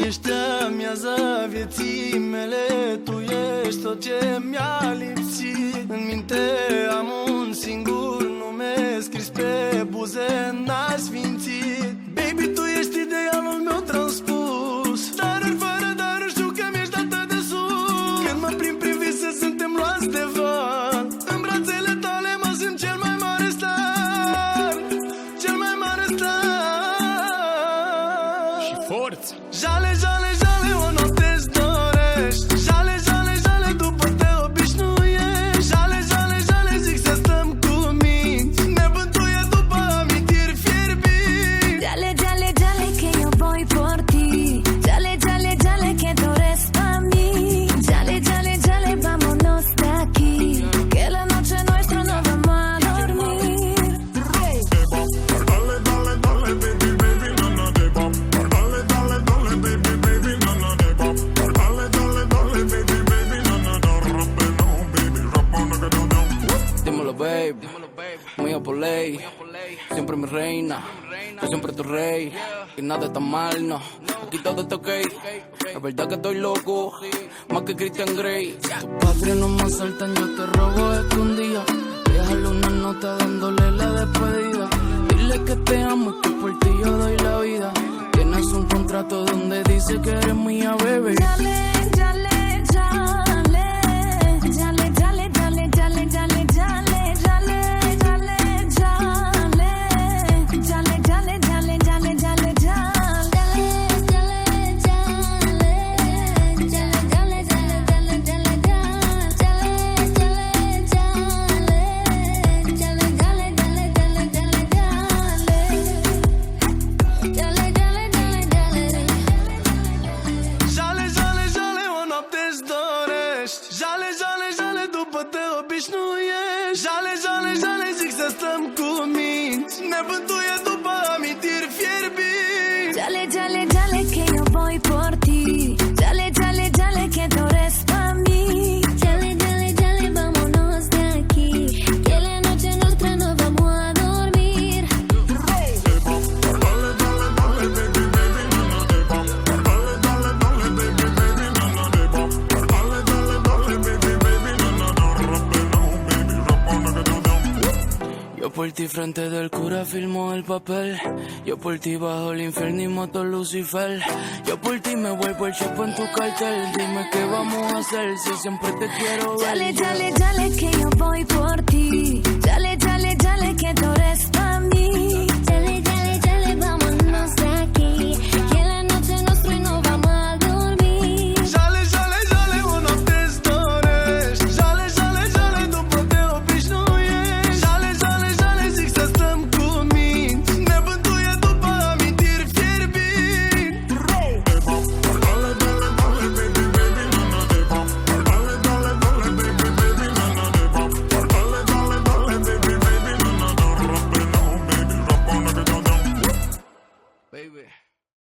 Ești amiaza vieții mele, tu ești tot ce mi-a lipsit. În minte am un singur nume scris pe buze n-asfințit. Baby, tu ești idealul meu transpus, daruri fără daruri, știu că mi-ești atât de sus. Când mă prind prin vise, suntem luați de val. În brațele tale mă simt cel mai mare star, cel mai mare star. Și forță. Jale, jale, jale, o noapte-ți dorești. Jale, jale, jale, după te obișnuiești. Jale, jale, jale, zic să stăm cu minți. Ne bântuie după amintiri fierbinți. Jale, jale, jale, que yo voy por ti. Jale, jale, jale, que tú eres pa' mí. Jale, jale, jale, vámonos de aquí, que la noche nuestra no vamos a dormir. Dale, dale, dale, baby, baby, no, no, de bop. Dale, dale, dale, baby, baby, no, no, de bop. Dale, dale, dale, baby, baby, no, no, no, rompe, no, baby, rompe, no, no, no. Dímelo, babe, mía por ley, siempre mi reina, yo siempre tu rey, y nada está mal, no, aquí todo está ok, es verdad que estoy loco, más que Christian Grey. Tu patria no me asaltan, yo te robo escondida, déjale una nota dándole la despedida, dile que te amo y que por ti yo doy la vida, tienes un contrato donde dice que eres mía, baby. Jale, jale, jale, jale, jale, jale, jale, jale, jale, jale, jale, jale, jale, jale, jale, jale, jale, Jale, jale, jale, o noapte-ți dorești. Jale, jale, jale, după te obișnuiești. Jale, jale, jale, zic să stăm cu minți. Ne bântuie după amintiri fierbinți. jale, jale, jale, que yo voy por ti. Jale, jale, jale, que tú eres pa' mí. Jale, jale, jale, vámonos de aquí, que la noche nuestra no vamos a dormir. Dale, dale, dale, baby, baby, no, no, de bop. Dale, dale, dale, baby, baby, no, no, de bop. Dale, dale, dale, baby, baby, no, no, no, rompe, no, baby, rompe, no, no, no. Yo por ti frente del cura firmo el papel. Yo por ti bajo el infierno y mato a Lucifer. Yo por ti me vuelvo el chapo en tu cartel. Dime qué vamos a hacer si siempre te quiero ver. Jale, jale, jale, que yo voy por ti. Jale, jale, jale, que tú eres pa' mí.